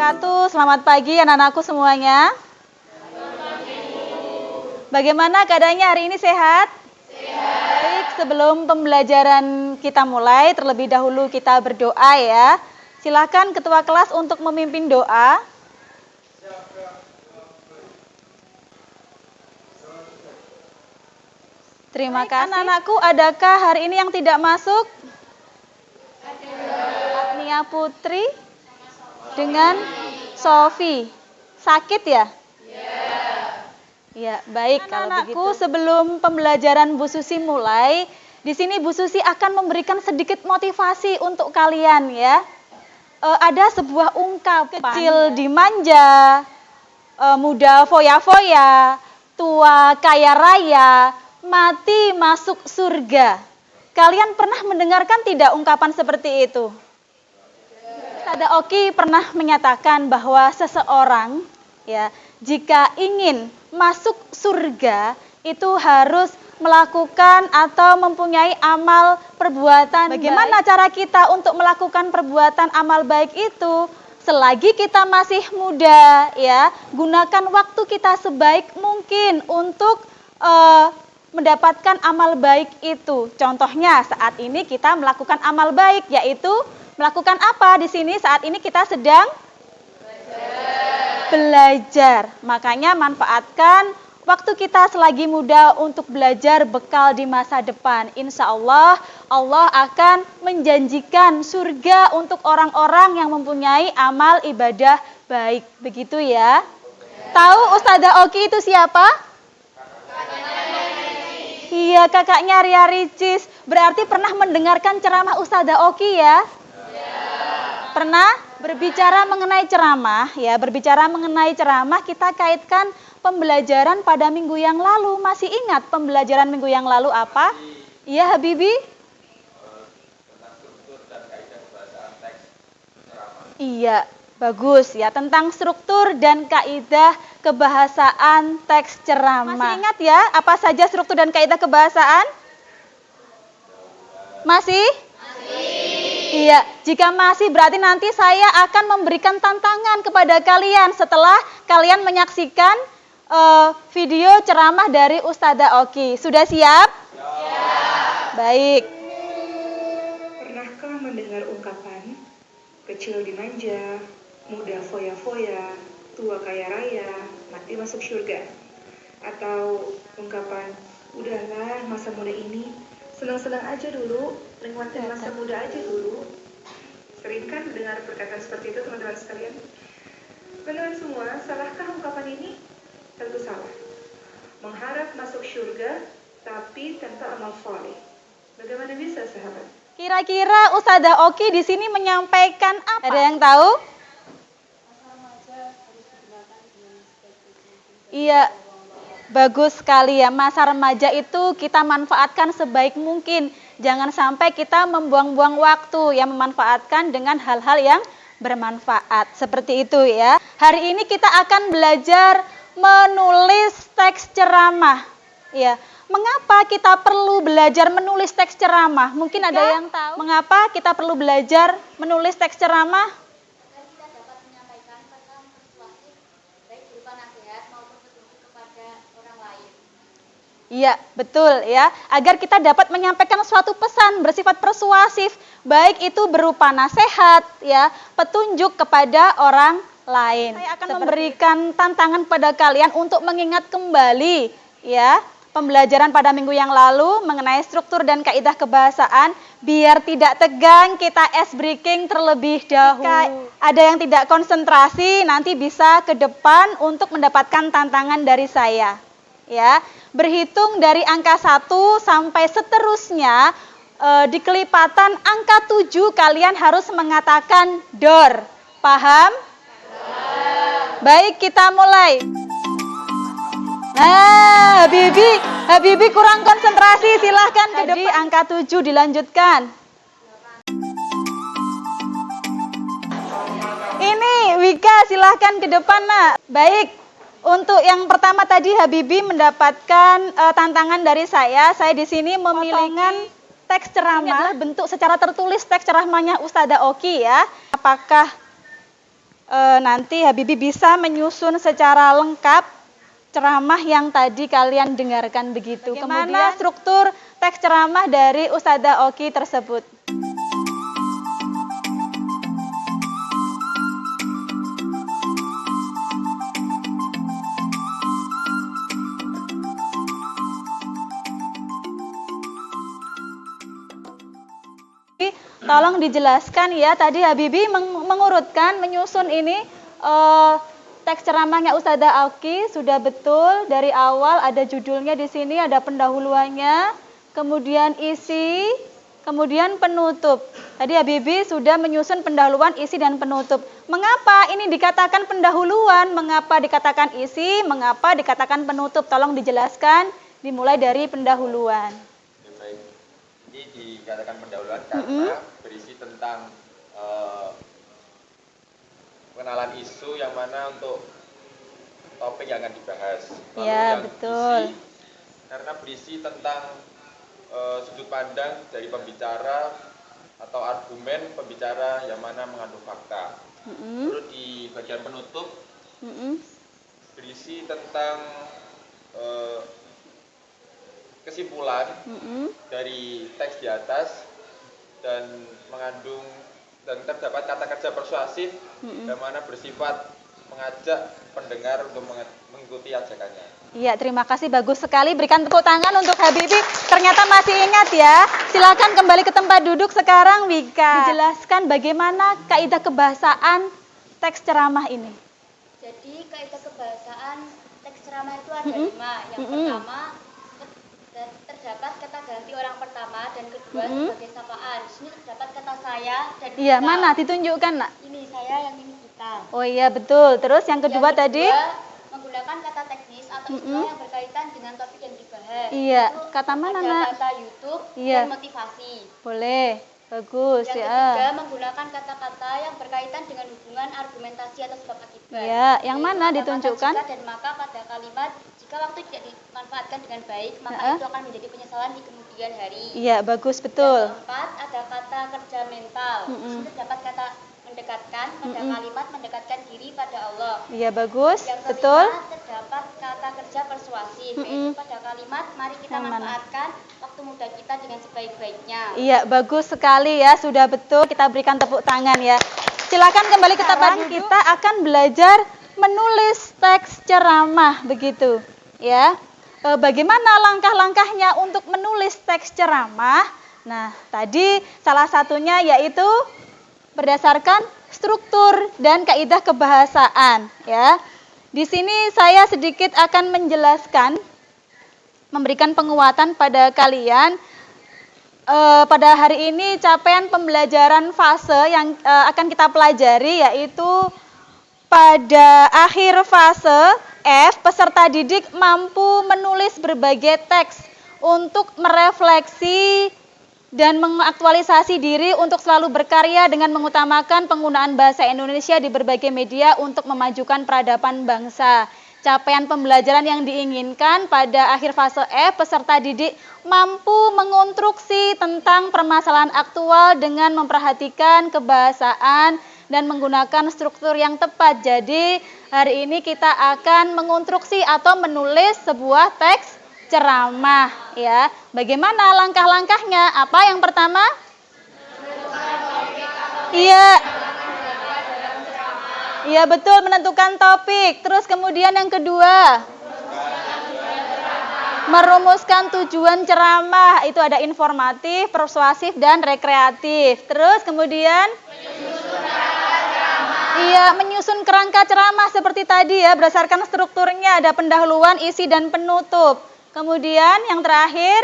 wabarakatuh. Selamat pagi anak-anakku semuanya. Bagaimana keadaannya hari ini, sehat? Sehat. Baik, sebelum pembelajaran kita mulai, terlebih dahulu kita berdoa ya. Silakan ketua kelas untuk memimpin doa. Terima kasih. Anak-anakku, adakah hari ini yang tidak masuk? Agnia Putri dengan Sofi. Sakit ya? Ya, baik. Anak-anakku, sebelum pembelajaran Bu Susi mulai, di sini Bu Susi akan memberikan sedikit motivasi untuk kalian ya. Ada sebuah ungkapan, kecil dimanja, muda foya-foya, tua kaya raya, mati masuk surga. Kalian pernah mendengarkan tidak ungkapan seperti itu? Ustadzah Oki pernah menyatakan bahwa seseorang ya, jika ingin masuk surga itu harus melakukan atau mempunyai amal perbuatan. Bagaimana cara kita untuk melakukan perbuatan amal baik itu? Selagi kita masih muda ya, gunakan waktu kita sebaik mungkin untuk mendapatkan amal baik itu. Contohnya saat ini kita melakukan amal baik, yaitu melakukan apa di sini? Saat ini kita sedang belajar. Makanya manfaatkan waktu kita selagi muda untuk belajar bekal di masa depan. Insya Allah, Allah akan menjanjikan surga untuk orang-orang yang mempunyai amal ibadah baik. Begitu ya. Tahu Ustadzah Oki itu siapa? Iya, kakaknya Ria Ricis. Berarti pernah mendengarkan ceramah Ustadzah Oki ya? Pernah? Berbicara mengenai ceramah, ya, berbicara mengenai ceramah, kita kaitkan pembelajaran pada minggu yang lalu. Masih ingat pembelajaran minggu yang lalu apa? Iya, Habibi? Tentang struktur dan kaidah kebahasaan teks ceramah. Iya, bagus ya, tentang struktur dan kaidah kebahasaan teks ceramah. Masih ingat ya, apa saja struktur dan kaidah kebahasaan? Masih? Iya, jika masih berarti nanti saya akan memberikan tantangan kepada kalian setelah kalian menyaksikan video ceramah dari Ustadzah Oki. Sudah siap? Siap. Baik. Pernahkah mendengar ungkapan kecil dimanja, muda foya-foya, tua kaya raya, mati masuk surga? Atau ungkapan, udahlah masa muda ini senang-senang aja dulu, nikmatin masa muda aja dulu. Sering kan mendengar perkataan seperti itu teman-teman sekalian? Teman-teman semua, salahkah ungkapan ini? Tentu salah. Mengharap masuk surga tapi tanpa amal soleh. Bagaimana bisa, sahabat? Kira-kira Ustadzah Oki di sini menyampaikan apa? Ada yang tahu? Iya. Bagus sekali ya, masa remaja itu kita manfaatkan sebaik mungkin. Jangan sampai kita membuang-buang waktu yang memanfaatkan dengan hal-hal yang bermanfaat. Seperti itu ya. Hari ini kita akan belajar menulis teks ceramah. Ya. Mengapa kita perlu belajar menulis teks ceramah? Mungkin ada yang tahu. Mengapa kita perlu belajar menulis teks ceramah? Iya, betul ya. Agar kita dapat menyampaikan suatu pesan bersifat persuasif, baik itu berupa nasihat, ya, petunjuk kepada orang lain. Saya akan memberikan tantangan pada kalian untuk mengingat kembali, ya, pembelajaran pada minggu yang lalu mengenai struktur dan kaidah kebahasaan. Biar tidak tegang, kita ice breaking terlebih dahulu. Jika ada yang tidak konsentrasi, nanti bisa ke depan untuk mendapatkan tantangan dari saya. Ya, berhitung dari angka 1 sampai seterusnya, di kelipatan angka 7 kalian harus mengatakan door. Paham? Baik, kita mulai. Nah, Habibi kurang konsentrasi, silahkan ke depan. Jadi angka 7 dilanjutkan. Ini Wika, silahkan ke depan, Nak. Baik. Untuk yang pertama tadi Habibi mendapatkan tantangan dari saya. Saya di sini memilih teks ceramah, bentuk secara tertulis teks ceramahnya Ustadzah Oki ya. Apakah nanti Habibie bisa menyusun secara lengkap ceramah yang tadi kalian dengarkan begitu. Bagaimana struktur teks ceramah dari Ustadzah Oki tersebut? Tolong dijelaskan ya, tadi Habibie mengurutkan, menyusun ini teks ceramahnya Ustadzah Oki sudah betul dari awal, ada judulnya di sini, ada pendahuluannya, kemudian isi, kemudian penutup. Tadi Habibie sudah menyusun pendahuluan, isi, dan penutup. Mengapa ini dikatakan pendahuluan, mengapa dikatakan isi, mengapa dikatakan penutup? Tolong dijelaskan, dimulai dari pendahuluan. Baik. Ini dikatakan pendahuluan karena berisi tentang pengenalan isu yang mana untuk topik yang akan dibahas. Lalu Ya, yang betul. isi, karena berisi tentang sudut pandang dari pembicara atau argumen pembicara yang mana mengandung fakta. Lalu di bagian penutup berisi tentang kesimpulan dari teks di atas dan mengandung dan terdapat kata kerja persuasif yang mana bersifat mengajak pendengar untuk mengikuti ajakannya. Iya, terima kasih, bagus sekali. Berikan tepuk tangan untuk Habibie. Ternyata masih ingat ya. Silakan kembali ke tempat duduk sekarang, Wika. Dijelaskan bagaimana kaidah kebahasaan teks ceramah ini. Jadi kaidah kebahasaan teks ceramah itu ada 5. Yang pertama, terdapat kata ganti orang pertama dan kedua sebagai sapaan. Di sini terdapat kata saya dan Iya, kita. mana ditunjukkan, Nak? Ini saya, yang ini kita. Oh iya, betul. Terus yang kedua tadi? Menggunakan kata teknis atau istilah yang berkaitan dengan topik yang dibahas. Iya, Itu kata mana, ada Nak? kata YouTube Iya. dan motivasi. Boleh. Bagus Yang ya. ketiga, menggunakan kata-kata yang berkaitan dengan hubungan argumentasi atau sebab akibat. Iya, yang Yaitu mana kata-kata ditunjukkan? jika dan maka pada kalimat jika waktu tidak dimanfaatkan dengan baik, maka itu akan menjadi penyesalan di kemudian hari. Iya, bagus, betul. Yang keempat, ada kata kerja mental. Di sini terdapat kata mendekatkan pada kalimat mendekatkan diri pada Allah. Iya, bagus, Yang kelima, betul. terdapat kata kerja persuasif, yaitu pada kalimat mari kita Yang mana? manfaatkan waktu muda kita dengan sebaik-baiknya. Iya, bagus sekali ya, sudah betul. Kita berikan tepuk tangan ya. Silakan kembali ke tempat duduk. Kita akan belajar menulis teks ceramah begitu, ya. Bagaimana langkah-langkahnya untuk menulis teks ceramah? Nah, tadi salah satunya yaitu berdasarkan struktur dan kaidah kebahasaan, ya. Di sini saya sedikit akan menjelaskan, memberikan penguatan pada kalian. Pada hari ini capaian pembelajaran fase yang akan kita pelajari yaitu pada akhir fase F, peserta didik mampu menulis berbagai teks untuk merefleksi dan mengaktualisasi diri untuk selalu berkarya dengan mengutamakan penggunaan bahasa Indonesia di berbagai media untuk memajukan peradaban bangsa. Capaian pembelajaran yang diinginkan pada akhir fase F, peserta didik mampu mengonstruksi tentang permasalahan aktual dengan memperhatikan kebahasaan dan menggunakan struktur yang tepat. Jadi, hari ini kita akan mengonstruksi atau menulis sebuah teks ceramah, ya. Bagaimana langkah-langkahnya? Apa yang pertama? Iya. Iya, betul, menentukan topik. Terus kemudian yang kedua, merumuskan tujuan ceramah. Itu ada informatif, persuasif, dan rekreatif. Terus kemudian iya, menyusun kerangka ceramah seperti tadi ya, berdasarkan strukturnya ada pendahuluan, isi, dan penutup. Kemudian yang terakhir,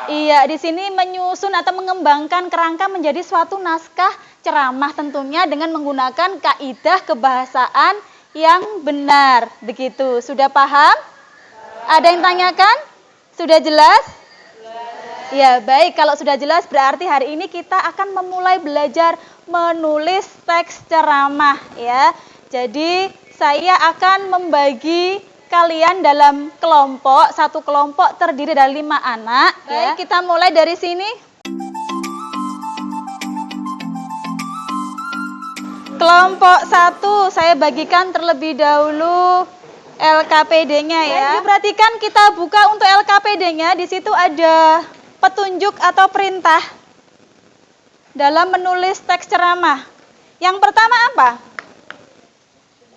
iya, di sini menyusun atau mengembangkan kerangka menjadi suatu naskah ceramah tentunya dengan menggunakan kaidah kebahasaan yang benar. Begitu, sudah paham? Ada yang tanyakan? Sudah jelas? Ya, baik. Kalau sudah jelas berarti hari ini kita akan memulai belajar menulis teks ceramah ya. Jadi, saya akan membagi kalian dalam kelompok. Satu kelompok terdiri dari 5 anak. Baik, kita mulai dari sini. Kelompok 1 saya bagikan terlebih dahulu LKPD-nya ya. Perhatikan kita buka untuk LKPD-nya, di situ ada petunjuk atau perintah dalam menulis teks ceramah. Yang pertama apa?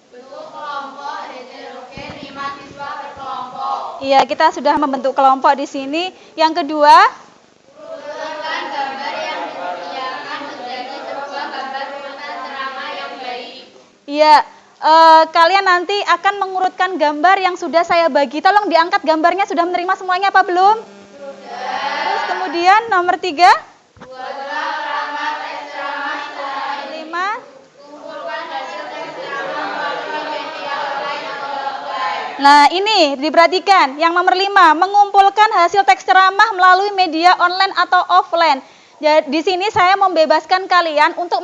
Bentuk kelompok heterogen 5 siswa berkelompok. Iya, kita sudah membentuk kelompok di sini. Yang kedua, urutan gambar yang disediakan menjadi sebuah gambar urutan ceramah yang baik. Iya, kalian nanti akan mengurutkan gambar yang sudah saya bagi. Tolong diangkat gambarnya, sudah menerima semuanya apa belum? Sudah. Terus kemudian nomor 3. Buatlah kerangka teks ceramah secara 5. Kumpulkan hasil teks ceramah melalui media online atau offline. Nah, ini diperhatikan. Yang nomor 5, mengumpulkan hasil teks ceramah melalui media online atau offline. Jadi di sini saya membebaskan kalian untuk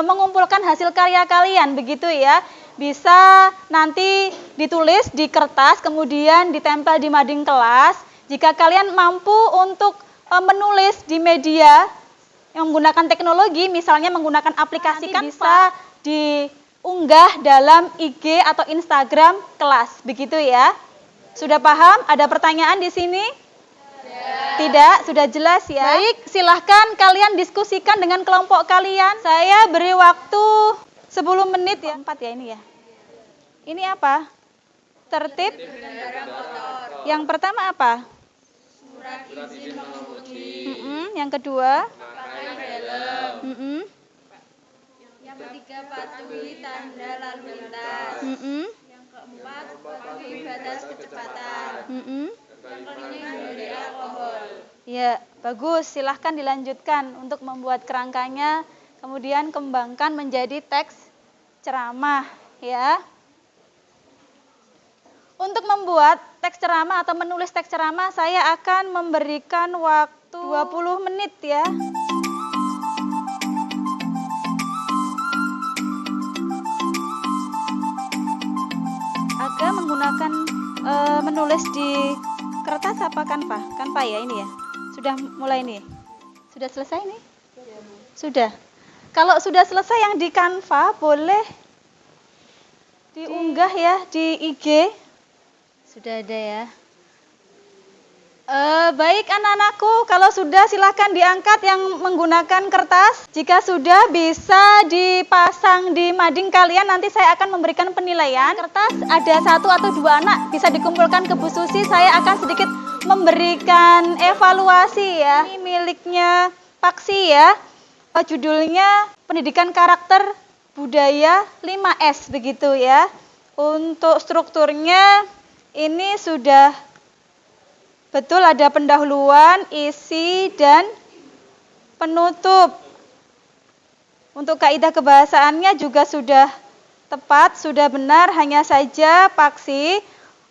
mengumpulkan hasil karya kalian, begitu ya. Bisa nanti ditulis di kertas, kemudian ditempel di mading kelas. Jika kalian mampu untuk menulis di media yang menggunakan teknologi, misalnya menggunakan aplikasi Canva, bisa diunggah dalam IG atau Instagram kelas, begitu ya. Sudah paham? Ada pertanyaan di sini? Tidak, sudah jelas ya. Baik, silahkan kalian diskusikan dengan kelompok kalian. Saya beri waktu 10 menit ya. 4 ya ini ya. Ini apa? Tertib? Yang pertama apa? Surat izin mengemudi. Yang kedua? Pakai helm. Yang ketiga patuhi tanda lalu lintas. Yang keempat patuhi batas kecepatan. Yang kelima hindari alkohol. Ya, bagus. Silahkan dilanjutkan untuk membuat kerangkanya, kemudian kembangkan menjadi teks ceramah, ya. Untuk membuat teks ceramah atau menulis teks ceramah, saya akan memberikan waktu 20 menit ya. Agak menggunakan menulis di kertas apa Canva? Canva ya ini ya. Sudah mulai nih. Sudah selesai nih? Sudah. Kalau sudah selesai yang di Canva boleh diunggah ya di IG. Sudah ada ya. Baik anak-anakku, kalau sudah silahkan diangkat yang menggunakan kertas. Jika sudah bisa dipasang di mading kalian, nanti saya akan memberikan penilaian. Kertas ada 1 atau 2 anak bisa dikumpulkan ke Bu Susi. Saya akan sedikit memberikan evaluasi ya. Ini miliknya Paksi ya. Judulnya Pendidikan Karakter Budaya 5S begitu ya. Untuk strukturnya ini sudah betul, ada pendahuluan, isi, dan penutup. Untuk kaidah kebahasaannya juga sudah tepat, sudah benar. Hanya saja Paksi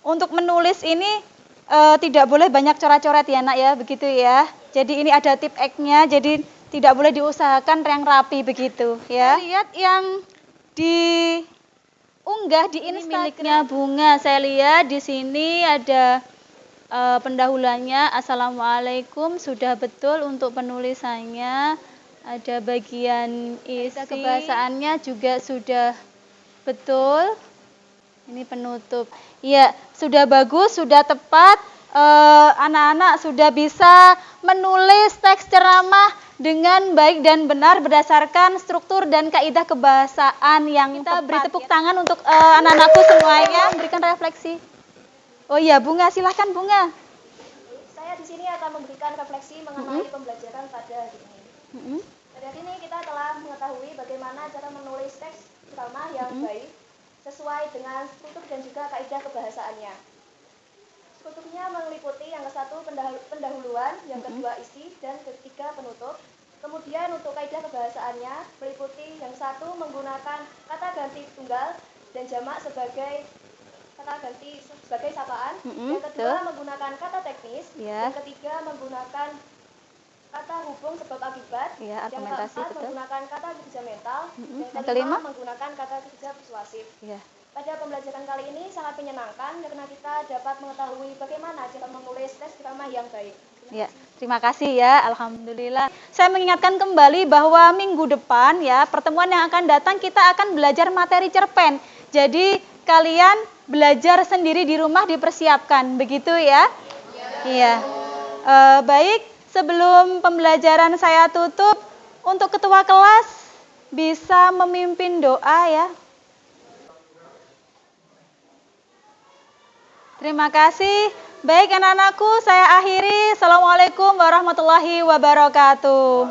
untuk menulis ini tidak boleh banyak coret-coret ya nak ya, begitu ya. Jadi ini ada tip X-nya, jadi tidak boleh diusahakan yang rapi begitu ya. Lihat yang diunggah di Instagram miliknya Bunga. Saya lihat di sini ada pendahuluannya. Assalamualaikum, sudah betul untuk penulisannya. Ada bagian isi, kebahasaannya juga sudah betul. Ini penutup. Ya, sudah bagus, sudah tepat. Anak-anak sudah bisa menulis teks ceramah dengan baik dan benar berdasarkan struktur dan kaidah kebahasaan yang kita tepat. Beri tepuk tangan untuk anak-anakku semuanya. Berikan refleksi. Oh iya, Bunga, silahkan Bunga. Saya di sini akan memberikan refleksi mengenai pembelajaran pada hari ini. Pada hari ini kita telah mengetahui bagaimana cara menulis teks ceramah yang baik sesuai dengan struktur dan juga kaidah kebahasaannya. Strukturnya meliputi yang ke-1 pendahuluan, yang kedua isi, dan ketiga penutup. Kemudian untuk kaidah kebahasaannya meliputi yang 1 menggunakan kata ganti tunggal dan jamak sebagai kata ganti sebagai sapaan. Yang kedua menggunakan kata teknis. Yang ketiga menggunakan kata hubung sebab akibat. Yang keempat menggunakan kata kerja mental. Yang kelima menggunakan kata kerja persuasif. Pada pembelajaran kali ini sangat menyenangkan karena kita dapat mengetahui bagaimana cara menulis teks ceramah yang baik. Ya, terima kasih ya, alhamdulillah. Saya mengingatkan kembali bahwa minggu depan ya, pertemuan yang akan datang kita akan belajar materi cerpen. Jadi kalian belajar sendiri di rumah dipersiapkan, begitu ya? Iya. Baik, sebelum pembelajaran saya tutup, untuk ketua kelas bisa memimpin doa ya. Terima kasih. Baik anak-anakku, saya akhiri. Assalamualaikum warahmatullahi wabarakatuh.